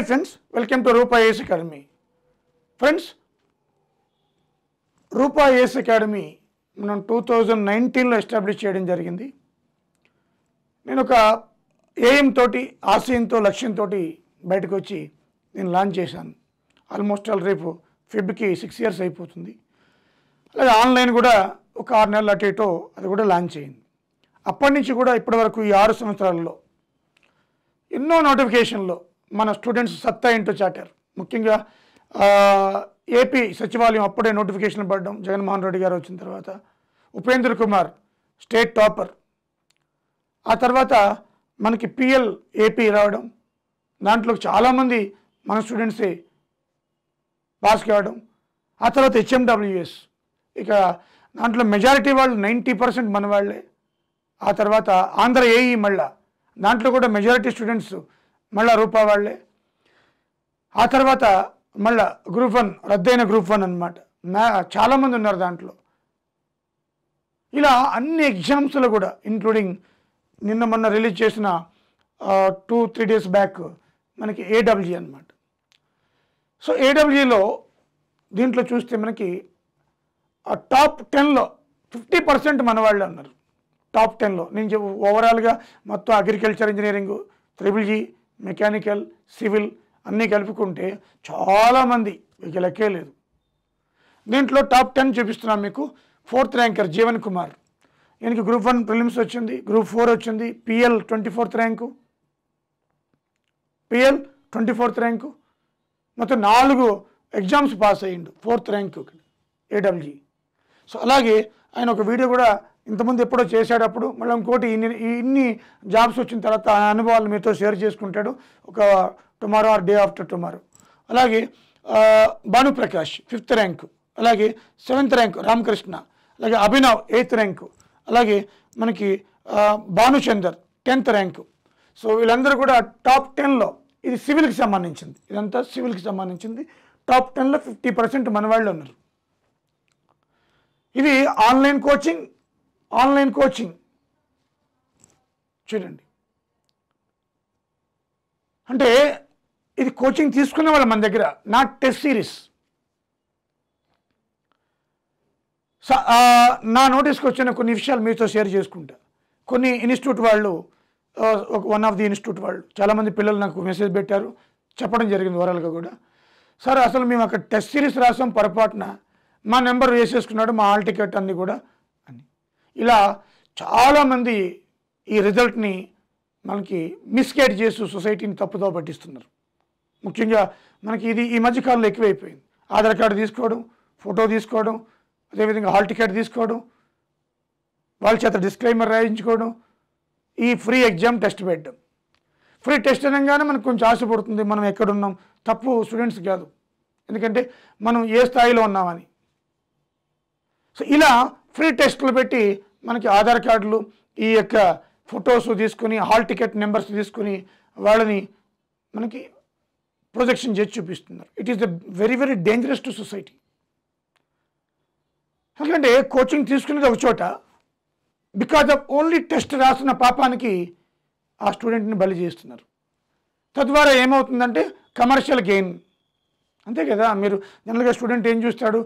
Hi friends, welcome to Rupa AS academy. Friends, Rupa AS academy మనం 2019లో establish చేయడం జరిగింది. నేను ఒక ఎయిమ్ తోటి, ఆశయంతో, లక్ష్యంతో బయటకు వచ్చి నేను లాంచ్ చేశాను. ఆల్మోస్ట్ రేపు ఫిబ్కి 6 years అయిపోతుంది. అలాగే ఆన్లైన్ కూడా ఒక 6 నెలలు అటు ఇటో అది కూడా లాంచ్ అయింది. అప్పటి నుంచి కూడా ఇప్పటి వరకు ఈ 6 సంవత్సరాలలో ఎన్నో నోటిఫికేషన్లో మన స్టూడెంట్స్ సత్తా ఏంటో చాటారు. ముఖ్యంగా ఏపీ సచివాలయం అప్పుడే నోటిఫికేషన్ పడడం, జగన్మోహన్ రెడ్డి గారు వచ్చిన తర్వాత ఉపేంద్ర కుమార్ స్టేట్ టాపర్, ఆ తర్వాత మనకి పిఎల్ ఏపీ రావడం, దాంట్లో చాలామంది మన స్టూడెంట్సే పాస్ కావడం, ఆ తర్వాత హెచ్ఎండబ్ల్యూఎస్, ఇక దాంట్లో మెజారిటీ వాళ్ళు 90% మన వాళ్ళే. ఆ తర్వాత ఆంధ్ర ఏఈ మళ్ళా దాంట్లో కూడా మెజారిటీ స్టూడెంట్స్ మళ్ళీ రూపా వాళ్ళే. ఆ తర్వాత మళ్ళా గ్రూప్ 1 రద్దయిన గ్రూప్ 1 అనమాట, చాలామంది ఉన్నారు దాంట్లో. ఇలా అన్ని ఎగ్జామ్స్లో కూడా ఇంక్లూడింగ్ నిన్న మొన్న రిలీజ్ చేసిన 2-3 days బ్యాక్ మనకి ఏడబ్ల్యూజీ అనమాట. సో ఏడబ్ల్యూజీలో దీంట్లో చూస్తే మనకి టాప్ 10లో 50% మన వాళ్ళే ఉన్నారు. టాప్ 10లో నేను ఓవరాల్గా మొత్తం agriculture engineering, triple E, mechanical, civil అన్నీ కలుపుకుంటే చాలామంది ఇక లెక్కే లేదు. దీంట్లో టాప్ 10 చూపిస్తున్నాను మీకు. 4th ర్యాంకర్ జీవన్ కుమార్, ఈయనకి గ్రూప్ 1 ప్రిలిమ్స్ వచ్చింది, గ్రూప్ 4 వచ్చింది, PL 24th rank, PL 24th rank, మొత్తం 4 ఎగ్జామ్స్ పాస్ అయ్యిండు, 4th ర్యాంకు ఏడబ్ల్యూజీ. సో అలాగే ఆయన ఒక వీడియో కూడా ఇంతకుముందు ఎప్పుడో చేశాడప్పుడు, మళ్ళీ ఇంకోటి ఇన్ని జాబ్స్ వచ్చిన తర్వాత ఆ అనుభవాలు మీతో షేర్ చేసుకుంటాడు ఒక tomorrow or day after tomorrow. అలాగే భానుప్రకాష్ 5th ర్యాంకు, అలాగే 7th ర్యాంకు రామకృష్ణ, అలాగే అభినవ్ 8th ర్యాంకు, అలాగే మనకి భానుచందర్ 10th ర్యాంకు. సో వీళ్ళందరూ కూడా టాప్ 10లో, ఇది సివిల్కి సంబంధించింది, ఇదంతా సివిల్కి సంబంధించింది. టాప్ 10లో 50% మన వాళ్ళు ఉన్నారు. ఇది ఆన్లైన్ కోచింగ్ చూడండి. అంటే ఇది కోచింగ్ తీసుకునే వాళ్ళు మన దగ్గర, నాట్ టెస్ట్ సిరీస్. నా నోటీస్కి వచ్చిన కొన్ని విషయాలు మీతో షేర్ చేసుకుంటా. కొన్ని ఇన్స్టిట్యూట్ వాళ్ళు, వన్ ఆఫ్ ది ఇన్స్టిట్యూట్ వాళ్ళు చాలామంది పిల్లలు నాకు మెసేజ్ పెట్టారు, చెప్పడం జరిగింది ఓవరాల్గా కూడా. సార్ అసలు మేము అక్కడ టెస్ట్ సిరీస్ రాసాం, పొరపాటున మా నెంబర్ వేసేసుకున్నాడు, మా హాల్ టికెట్ అన్నీ కూడా అని. ఇలా చాలామంది ఈ రిజల్ట్ని మనకి మిస్గైడ్ చేస్తూ సొసైటీని తప్పుదో పట్టిస్తున్నారు. ముఖ్యంగా మనకి ఇది ఈ మధ్యకాలంలో ఎక్కువైపోయింది. ఆధార్ కార్డు తీసుకోవడం, ఫోటో తీసుకోవడం, అదేవిధంగా హాల్ టికెట్ తీసుకోవడం, వాళ్ళ చేత డిస్క్లైమర్ రాయించుకోవడం, ఈ ఫ్రీ ఎగ్జామ్ టెస్ట్ పెట్టడం. ఫ్రీ టెస్ట్ అనగానే మనకు కొంచెం ఆశ పడుతుంది, మనం ఎక్కడున్నాం. తప్పు స్టూడెంట్స్ కాదు, ఎందుకంటే మనం ఏ స్థాయిలో ఉన్నామని. సో ఇలా ఫ్రీ టెస్టులు పెట్టి మనకి ఆధార్ కార్డులు, ఈ యొక్క ఫొటోస్ తీసుకుని, హాల్ టికెట్ నెంబర్స్ తీసుకుని వాళ్ళని మనకి ప్రొజెక్షన్ చేసి చూపిస్తున్నారు. It is the very very dangerous to society. ఎందుకంటే కోచింగ్ తీసుకునేది ఒక చోట, బికాజ్ ఆఫ్ ఓన్లీ టెస్ట్ రాసిన పాపానికి ఆ స్టూడెంట్ని బలి చేస్తున్నారు. తద్వారా ఏమవుతుందంటే కమర్షియల్ గెయిన్. అంతే కదా, మీరు జనరల్గా స్టూడెంట్ ఏం చూస్తాడు,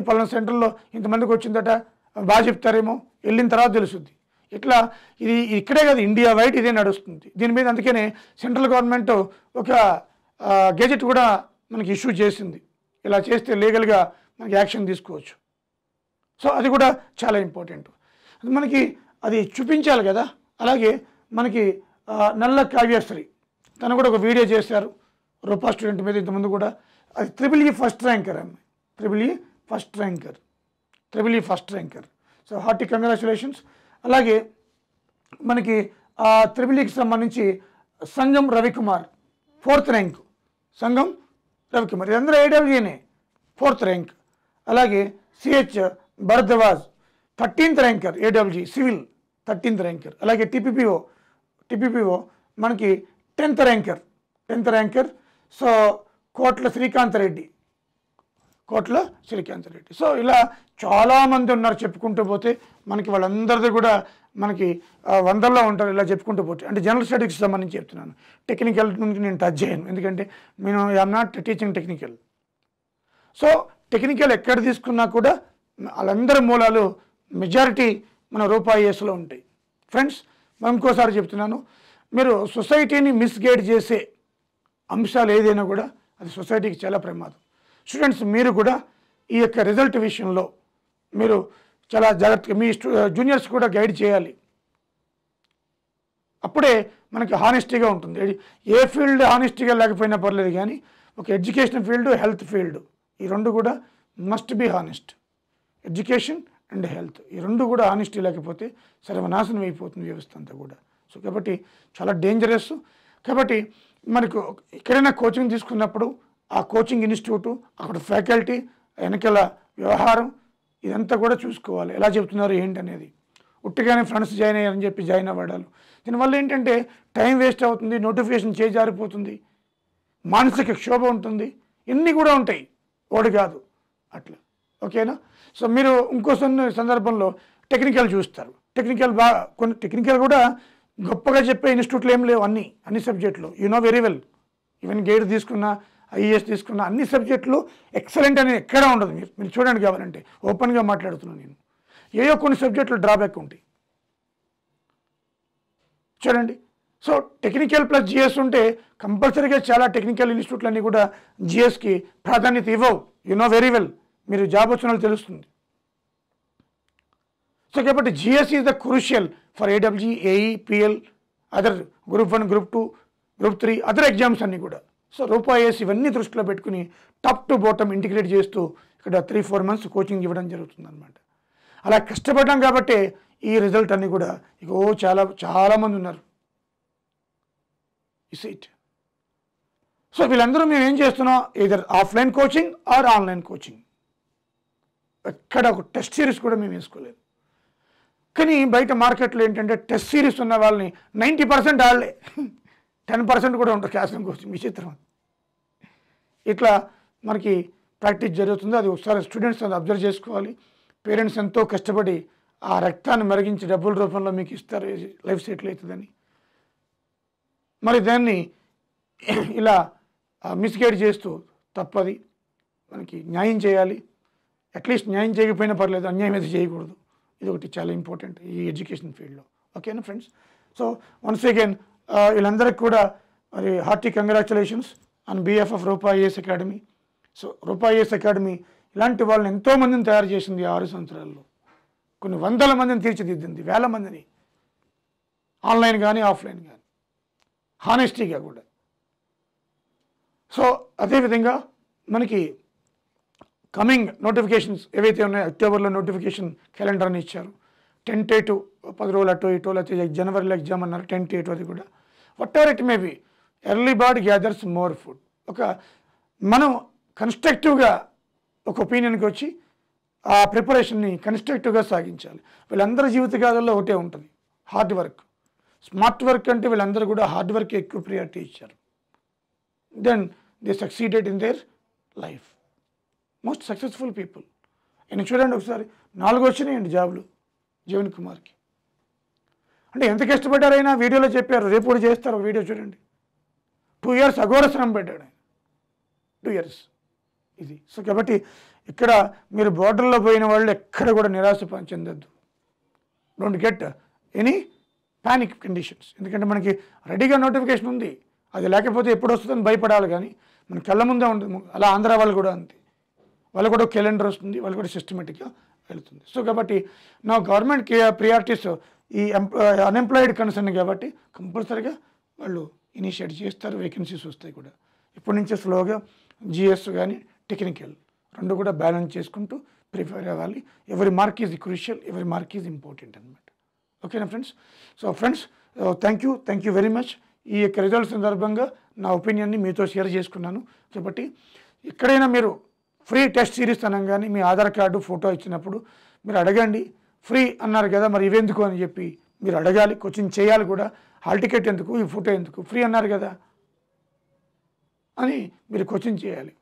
పలానా సెంటర్లో ఇంతమందికి వచ్చిందట, బాగా చెప్తారేమో, వెళ్ళిన తర్వాత తెలుస్తుంది. ఇట్లా ఇది ఇక్కడే కదా, ఇండియా వైడ్ ఇదే నడుస్తుంది. దీని మీద అందుకనే సెంట్రల్ గవర్నమెంట్ ఒక గెజెట్ కూడా మనకి ఇష్యూ చేసింది. ఇలా చేస్తే లీగల్గా మనకి యాక్షన్ తీసుకోవచ్చు. సో అది కూడా చాలా ఇంపార్టెంట్. మనకి అది చూపించాలి కదా. అలాగే మనకి నల్ల కావ్యశ్రీ తను కూడా ఒక వీడియో చేశారు రూపా స్టూడెంట్ మీద ఇంతకుముందు కూడా. అది ట్రిపుల్ ఈ ఫస్ట్ ర్యాంకర్ అమ్మాయి, triple E first ranker. So hearty congratulations. అలాగే మనకి ట్రిపుల్ ఈకి సంబంధించి సంగం రవికుమార్ 4th ర్యాంక్, సంగం రవికుమార్, ఇదందరూ ఏడబ్ల్యూనే 4th ర్యాంక్. అలాగే CH Bharadwaj 13th ranker, ఏడబ్ల్యూజీ civil 13th ranker. అలాగే టిపిపిఓ మనకి 10th ర్యాంకర్. సో కోట్ల శ్రీకాంత్ రెడ్డి కోట్ల శ్రీకాంత్ రెడ్డి. సో ఇలా చాలామంది ఉన్నారు చెప్పుకుంటూ పోతే మనకి వాళ్ళందరిది కూడా మనకి వందల్లో ఉంటారు ఇలా చెప్పుకుంటూ పోతే. అంటే జనరల్ స్టడీస్కి సంబంధించి చెప్తున్నాను, టెక్నికల్ నుంచి నేను టచ్ చేయను, ఎందుకంటే నేను I'm not teaching technical. So technical ఎక్కడ తీసుకున్నా కూడా వాళ్ళందరి మూలాలు మెజారిటీ మన రూపాయిఎస్లో ఉంటాయి. ఫ్రెండ్స్ మనం ఇంకోసారి చెప్తున్నాను, మీరు సొసైటీని మిస్గైడ్ చేసే అంశాలు ఏదైనా కూడా అది సొసైటీకి చాలా ప్రమాదం. స్టూడెంట్స్ మీరు కూడా ఈ యొక్క రిజల్ట్ విషయంలో మీరు చాలా జాగ్రత్తగా మీ జూనియర్స్ కూడా గైడ్ చేయాలి. అప్పుడే మనకి హానెస్టీగా ఉంటుంది. ఏ ఫీల్డ్ హానెస్టీగా లేకపోయినా పర్లేదు, కానీ ఒక ఎడ్యుకేషన్ ఫీల్డ్, హెల్త్ ఫీల్డ్, ఈ రెండు కూడా must be honest. Education and health ఈ రెండు కూడా హానెస్టీ లేకపోతే సర్వనాశనం అయిపోతుంది వ్యవస్థ అంతా కూడా. సో కాబట్టి చాలా డేంజరస్. కాబట్టి మనకు ఎక్కడైనా కోచింగ్ తీసుకున్నప్పుడు ఆ కోచింగ్ ఇన్స్టిట్యూటు, అక్కడ ఫ్యాకల్టీ, వెనకాల వ్యవహారం ఇదంతా కూడా చూసుకోవాలి. ఎలా చెప్తున్నారు ఏంటి అనేది. ఉట్టిగానే ఫ్రెండ్స్ జాయిన్ అయ్యారని చెప్పి జాయిన్ అవ్వడాలు, దీనివల్ల ఏంటంటే టైం వేస్ట్ అవుతుంది, నోటిఫికేషన్ చేజారిపోతుంది, మానసిక క్షోభ ఉంటుంది, ఇన్ని కూడా ఉంటాయి, ఒకటి కాదు అట్లా. ఓకేనా? సో మీరు ఇంకో సందర్భంలో టెక్నికల్ చూస్తారు. టెక్నికల్ కొన్ని టెక్నికల్ కూడా గొప్పగా చెప్పే ఇన్స్టిట్యూట్లు ఏం లేవు, అన్ని సబ్జెక్టులు you know very well. Even guide తీసుకున్న, ఐఏఎస్ తీసుకున్న అన్ని సబ్జెక్టులు ఎక్సలెంట్ అనేది ఎక్కడా ఉండదు. మీరు చూడండి, కావాలంటే ఓపెన్గా మాట్లాడుతున్నాను నేను. ఏయో కొన్ని సబ్జెక్టులు డ్రాబ్యాక్ ఉంటాయి చూడండి. సో టెక్నికల్ ప్లస్ జిఎస్ ఉంటే కంపల్సరీగా చాలా టెక్నికల్ ఇన్స్టిట్యూట్లు అన్నీ కూడా జిఎస్కి ప్రాధాన్యత ఇవ్వవు. యు నో వెరీ వెల్, మీరు జాబ్ వచ్చిన వాళ్ళు తెలుస్తుంది. సో కాబట్టి GS is the crucial for AWG, AE, PL, other group 1, group 2, group 3 other exams అన్నీ కూడా. సో రూపాయిఎస్ ఇవన్నీ దృష్టిలో పెట్టుకుని టాప్ టు బాటమ్ ఇంటిగ్రేట్ చేస్తూ ఇక్కడ 3-4 months కోచింగ్ ఇవ్వడం జరుగుతుంది అనమాట. అలా కష్టపడ్డాం కాబట్టి ఈ రిజల్ట్ అన్నీ కూడా ఇగో చాలామంది ఉన్నారు. ఇట్. సో వీళ్ళందరూ మేము ఏం చేస్తున్నాం, either offline coaching or online coaching. ఎక్కడ ఒక టెస్ట్ సిరీస్ కూడా మేము వేసుకోలేదు. కానీ బయట మార్కెట్లో ఏంటంటే టెస్ట్ సిరీస్ ఉన్న వాళ్ళని 90% వాళ్ళే, 10% కూడా ఉంటారు క్లాస్ రూమ్ కోచింగ్. విచిత్రం. ఇట్లా మనకి ప్రాక్టీస్ జరుగుతుంది. అది ఒకసారి స్టూడెంట్స్ అది అబ్జర్వ్ చేసుకోవాలి. పేరెంట్స్ ఎంతో కష్టపడి ఆ రక్తాన్ని మరిగించి డబ్బుల రూపంలో మీకు ఇస్తారు, లైఫ్ సెటిల్ అవుతుందని. మరి దాన్ని ఇలా మిస్గైడ్ చేస్తూ తప్పది. మనకి న్యాయం చేయాలి. అట్లీస్ట్ న్యాయం చేయకపోయినా పర్లేదు, అన్యాయం అయితే చేయకూడదు. ఇది ఒకటి చాలా ఇంపార్టెంట్ ఈ ఎడ్యుకేషన్ ఫీల్డ్లో. ఓకేనా ఫ్రెండ్స్? సో వన్స్ అగైన్ వీళ్ళందరికీ కూడా మరి hearty congratulations on behalf of రూపాయిఎస్ అకాడమీ. సో రూపాయిఎస్ అకాడమీ ఇలాంటి వాళ్ళని ఎంతోమందిని తయారు చేసింది 6 సంవత్సరాల్లో. కొన్ని వందల మందిని తీర్చిదిద్దింది, వేల మందిని, ఆన్లైన్ కానీ ఆఫ్లైన్ కానీ, హానెస్టీగా కూడా. సో అదేవిధంగా మనకి కమింగ్ నోటిఫికేషన్స్ ఏవైతే ఉన్నాయో, అక్టోబర్లో నోటిఫికేషన్ క్యాలెండర్ అని ఇచ్చారు. టెంటేటివ్ 10 రోజులు అటు ఇటు, లేకపోతే జనవరిలో ఎగ్జామ్ అన్నారు, టెంటేటివ్. అది కూడా what ever it may be, early bird gathers more food. మనం కన్స్ట్రక్టివ్గా ఒక ఒపీనియన్కి వచ్చి ఆ ప్రిపరేషన్ని కన్స్ట్రక్టివ్గా సాగించాలి. వీళ్ళందరి జీవితకాలంలో ఒకటే ఉంటుంది, హార్డ్ వర్క్. స్మార్ట్ వర్క్ అంటే వీళ్ళందరూ కూడా హార్డ్ వర్క్ ఎక్కువ ప్రియారిటీ ఇచ్చారు. Then they succeeded in their life. Most successful people. ఆయన చూడండి ఒకసారి 4 వచ్చినాయండి జాబులు జీవన్ కుమార్కి. అంటే ఎంత కష్టపడ్డారైనా వీడియోలో చెప్పారు, రేపు కూడా చేస్తారు. వీడియో చూడండి. 2 years అఘోర శ్రమ పెట్టాడు ఆయన. 2 years ఇది. సో కాబట్టి ఇక్కడ మీరు బోర్డర్లో పోయిన వాళ్ళు ఎక్కడ కూడా నిరాశ చెందొద్దు. Don't get any panic conditions. ఎందుకంటే మనకి రెడీగా నోటిఫికేషన్ ఉంది, అది లేకపోతే ఎప్పుడు వస్తుందని భయపడాలి. కానీ మన కళ్ళ ముందే ఉంటుంది. అలా ఆంధ్ర వాళ్ళు కూడా అంతే, వాళ్ళు కూడా క్యాలెండర్ వస్తుంది, వాళ్ళు కూడా సిస్టమేటిక్గా వెళుతుంది. సో కాబట్టి నా గవర్నమెంట్ ప్రియారిటీస్ ఈ అన్ఎంప్లాయిడ్ కన్సర్న్ కాబట్టి కంపల్సరీగా వాళ్ళు ఇనిషియేట్ చేస్తారు, వేకెన్సీస్ వస్తాయి కూడా. ఇప్పటి నుంచే స్లోగా జిఎస్ కానీ టెక్నికల్ రెండు కూడా బ్యాలెన్స్ చేసుకుంటూ ప్రిపేర్ అవ్వాలి. ఎవరి మార్క్ ఈజ్ క్రూషియల్, ఎవరి మార్క్ ఈజ్ ఇంపార్టెంట్ అనమాట. ఓకేనా friends? So friends thank you very much. ఈ యొక్క రిజల్ట్స్ సందర్భంగా నా ఒపీనియన్ని మీతో షేర్ చేసుకున్నాను. కాబట్టి ఎక్కడైనా మీరు ఫ్రీ టెస్ట్ సిరీస్ అనగానే మీ ఆధార్ కార్డు ఫోటో ఇచ్చినప్పుడు మీరు అడగండి. ఫ్రీ అన్నారు కదా, మరి ఇవెందుకు అని చెప్పి మీరు అడగాలి, కోచింగ్ చేయాలి కూడా. హాల్ టికెట్ ఎందుకు, ఈ ఫోటో ఎందుకు, ఫ్రీ అన్నారు కదా అని మీరు కోచింగ్ చేయాలి.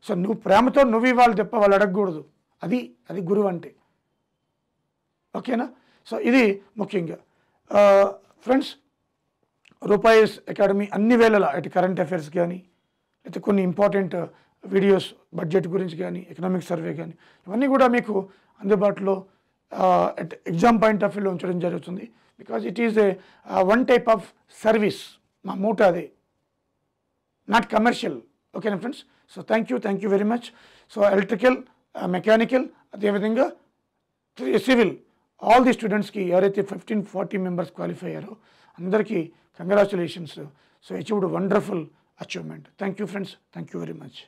సో నువ్వు ప్రేమతో నువ్వు ఇవ్వాలి తప్ప వాళ్ళు అడగకూడదు. అది గురువు అంటే. ఓకేనా? సో ఇది ముఖ్యంగా ఫ్రెండ్స్, రూపాయిస్ అకాడమీ అన్ని వేళలా అటు కరెంట్ అఫైర్స్ కానీ, లేకపోతే కొన్ని ఇంపార్టెంట్ వీడియోస్ బడ్జెట్ గురించి కానీ, ఎకనామిక్ సర్వే కానీ, ఇవన్నీ కూడా మీకు అందుబాటులో అట్ ఎగ్జామ్ పాయింట్ ఆఫ్ వ్యూలో ఉంచడం జరుగుతుంది. Because it is a one type of service. మా మూట అదే, నాట్ కమర్షియల్. ఓకేనా friends? So thank you very much. So electrical, mechanical, అదేవిధంగా సివిల్, ఆల్ ది స్టూడెంట్స్కి ఎవరైతే 1540 మెంబర్స్ క్వాలిఫై అయ్యారో అందరికీ congratulations. So achieved wonderful achievement. Thank you friends, thank you very much.